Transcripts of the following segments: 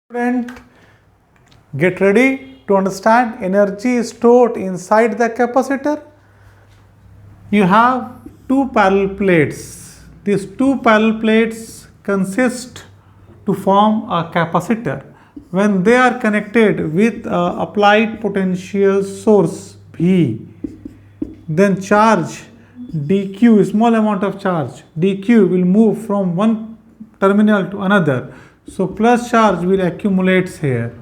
Student, get ready to understand energy stored inside the capacitor. You have two parallel plates. These two parallel plates consist to form a capacitor. When they are connected with a applied potential source V, then charge dq, small amount of charge dq will move from one terminal to another. So plus charge will accumulate here.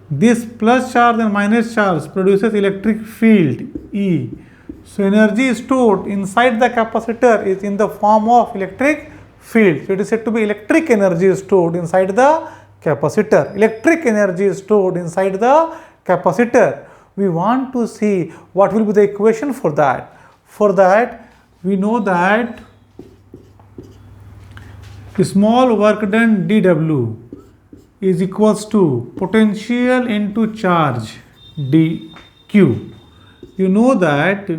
This plus charge and minus charge produces electric field E. So energy stored inside the capacitor is in the form of electric field. So it is said to be electric energy stored inside the capacitor. Electric energy stored inside the capacitor. We want to see what will be the equation for that. For that, we know that small work done dW is equals to potential into charge dQ. You know that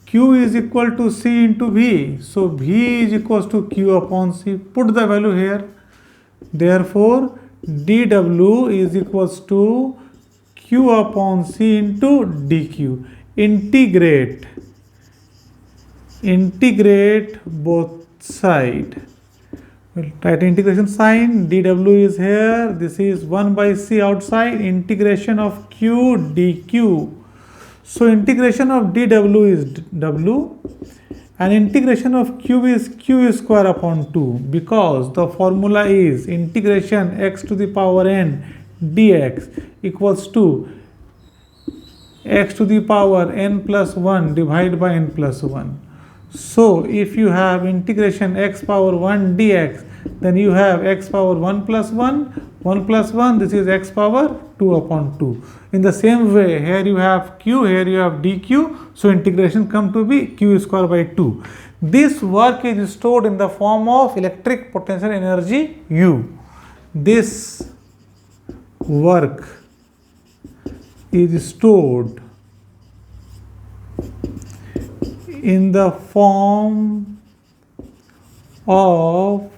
Q is equal to C into V. So V is equals to Q upon C. Put the value here. Therefore, dW is equals to Q upon C into dQ. Integrate both sides. We'll write integration sign. dW is here. This is 1 by C outside. Integration of Q dQ. So integration of dW is W and integration of Q is Q square upon 2, because the formula is integration x to the power n dx equals to x to the power n plus 1 divided by n plus 1. So if you have integration x power 1 dx, then you have x power 1 plus 1, 1 plus 1, this is x power 2 upon 2. In the same way, here you have q, here you have dq, so integration come to be q square by 2. This work is stored in the form of electric potential energy U. This work is stored in the form of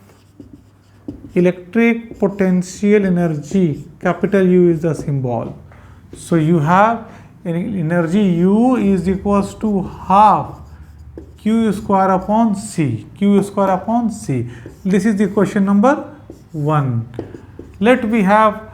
electric potential energy. Capital U is the symbol. So you have energy U is equals to half Q square upon C. Q square upon C. This is the question number 1. Let we have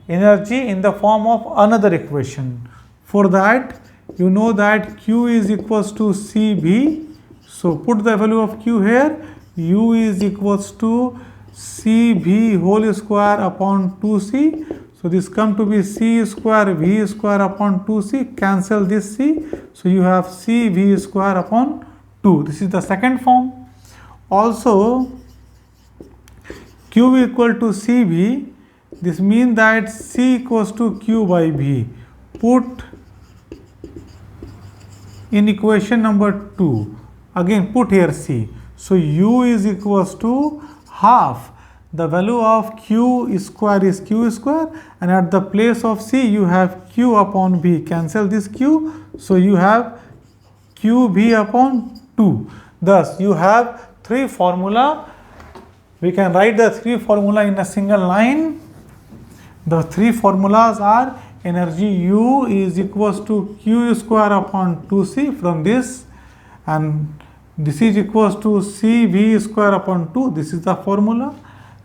energy in the form of another equation. For that, you know that Q is equals to CV. So put the value of Q here. U is equals to CV whole square upon 2C. So this come to be C square V square upon 2C. Cancel this C. So you have CV square upon 2. This is the second form. Also, Q equal to CV. This means that C equals to Q by V. Put in equation number 2. Again put here C. So U is equals to half the value of Q square is Q square, and at the place of C you have Q upon V. Cancel this Q. So you have QV upon 2. Thus you have three formula. We can write the three formula in a single line. The three formulas are energy U is equals to Q square upon 2C from this, and this is equals to CV square upon 2. This is the formula,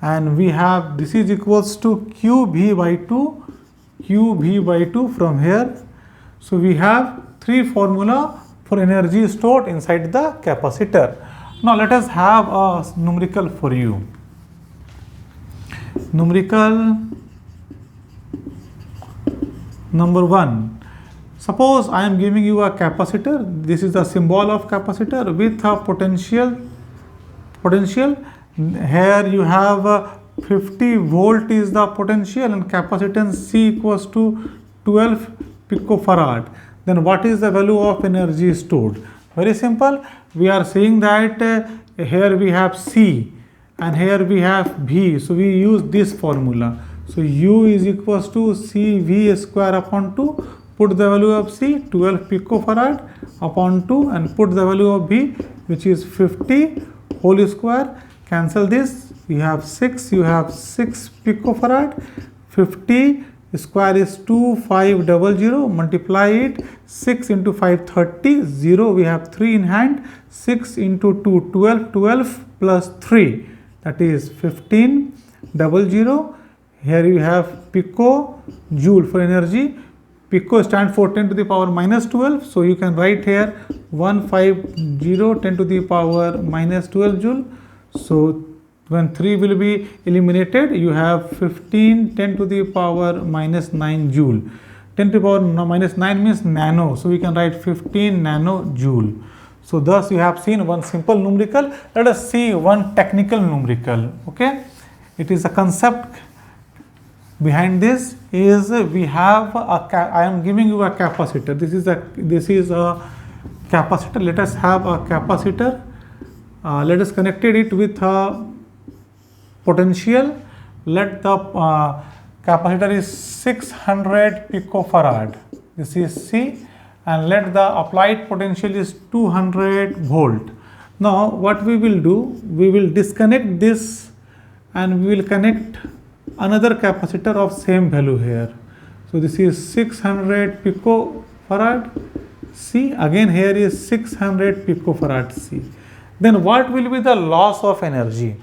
and we have this is equals to QV by 2 from here. So we have three formula for energy stored inside the capacitor. Now let us have a numerical for you. Numerical number 1. Suppose I am giving you a capacitor. This is the symbol of capacitor with a potential. Here you have 50 volt is the potential and capacitance C equals to 12 picofarad. Then what is the value of energy stored? Very simple. We are saying that here we have C and here we have V. So we use this formula. So U is equals to CV square upon 2. Put the value of C 12 picofarad upon 2 and put the value of V, which is 50 whole square. Cancel this. You have 6 picofarad. 50 square is 2500, multiply it, 6 into 5 30, 0, we have 3 in hand, 6 into 2 12, 12 plus 3, that is 1500. Here you have pico joule for energy. Pico stands for 10 to the power minus 12, so you can write here 150 10 to the power minus 12 joule. So when 3 will be eliminated, you have 15 10 to the power minus 9 joule. 10 to the power minus 9 means nano, so we can write 15 nano joule. So thus you have seen one simple numerical. Let us see one technical numerical. Okay, it is a concept behind this is we have I am giving you a capacitor. This is a capacitor. Let us have a capacitor. Let us connect it with a potential. Let the capacitor is 600 picofarad. This is C, and let the applied potential is 200 volt. Now what we will do, we will disconnect this and we will connect another capacitor of same value here. So this is 600 picofarad C, again here is 600 picofarad C. Then what will be the loss of energy?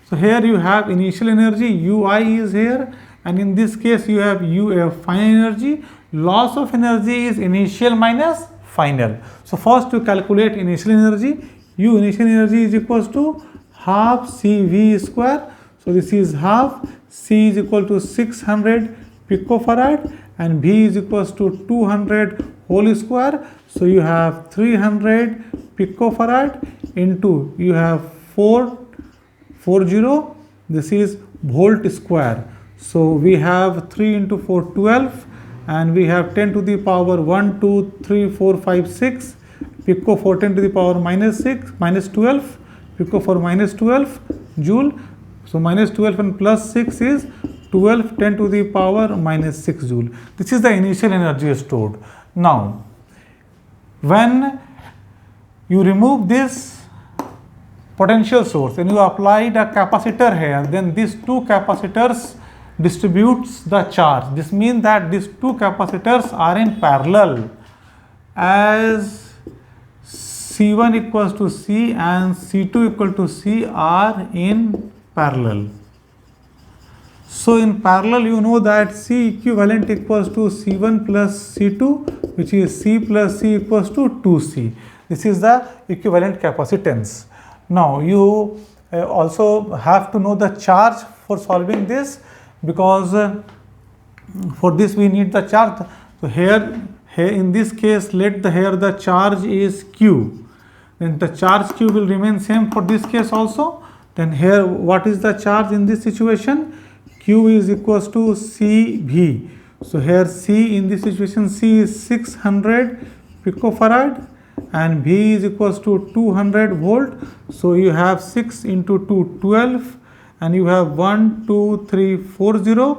So here you have initial energy, Ui is here, and in this case you have UF, final energy. Loss of energy is initial minus final. So first to calculate initial energy, U initial energy is equals to half CV square. So this is half, C is equal to 600 picofarad and V is equals to 200 whole square. So you have 300 picofarad into, you have 440, this is volt square. So we have 3 into 4 12, and we have 10 to the power 1 2 3 4 5 6 pico for 10 to the power minus 12 pico for minus 12 joule. So minus 12 and plus 6 is 12 10 to the power minus 6 joule. This is the initial energy stored. Now when you remove this potential source and you applied a capacitor here, then these two capacitors distributes the charge. This means that these two capacitors are in parallel, as C1 equals to C and C2 equal to C are in parallel. So in parallel you know that C equivalent equals to C1 plus C2, which is C plus C equals to 2C. This is the equivalent capacitance. Now you also have to know the charge for solving this, because for this we need the charge. So here in this case, let the charge is Q, then the charge Q will remain same for this case also. Then here what is the charge in this situation? Q is equals to CV. So here C in this situation, C is 600 picofarad and V is equals to 200 volt. So you have 6 into 2 12 and you have 12340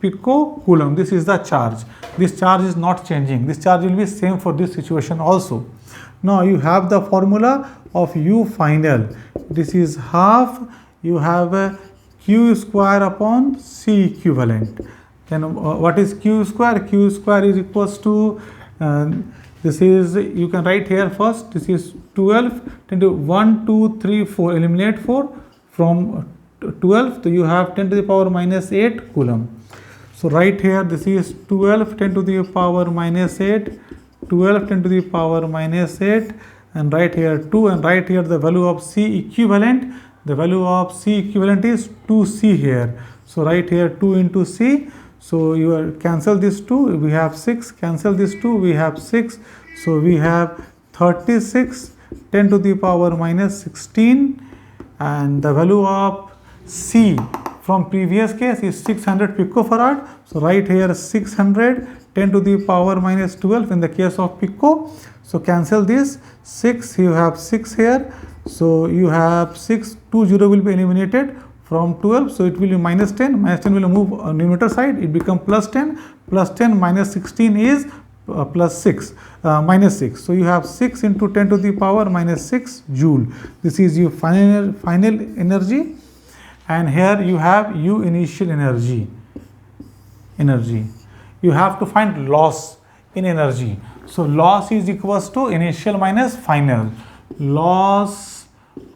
pico coulomb. This is the charge. This charge is not changing. This charge will be same for this situation also. Now you have the formula of U final. This is half, you have a Q square upon C equivalent. Then what is Q square? Q square is equals to this is, you can write here first, this is 12 into 1 2 3 4, eliminate 4 from 12, so you have 10 to the power minus 8 coulomb. So right here this is 12 10 to the power minus 8, 12 10 to the power minus 8, and right here 2, and right here the value of C equivalent. The value of C equivalent is 2C here. So right here 2 into C. So you cancel this 2, we have 6, cancel this 2, we have 6. So we have 36 10 to the power minus 16, and the value of C from previous case is 600 picofarad. So right here 600 10 to the power minus 12 in the case of pico. So cancel this 6, you have 6 here. So you have 6, 2 0 will be eliminated from 12, so it will be minus 10, minus 10 will move on numerator side, it become plus 10 minus 16 is plus 6, minus 6. So you have 6 into 10 to the power minus 6 joule. This is your final energy, and here you have U initial energy. energy. You have to find loss in energy. So loss is equals to initial minus final. Loss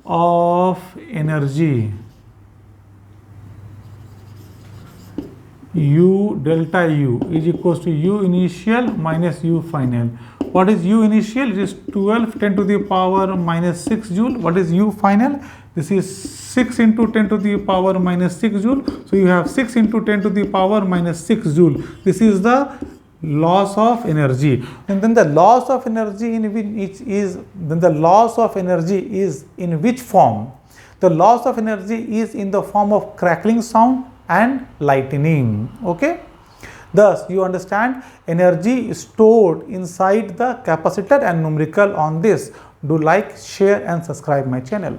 of energy, U delta U is equals to U initial minus U final. What is U initial? It is 12 10 to the power minus 6 joule. What is U final? This is 6 into 10 to the power minus 6 joule. So you have 6 into 10 to the power minus 6 joule. This is the loss of energy. And then the loss of energy in which is, then the loss of energy is in which form? The loss of energy is in the form of crackling sound and lightning. Okay, thus you understand energy stored inside the capacitor and numerical on this. Do like, share and subscribe my channel.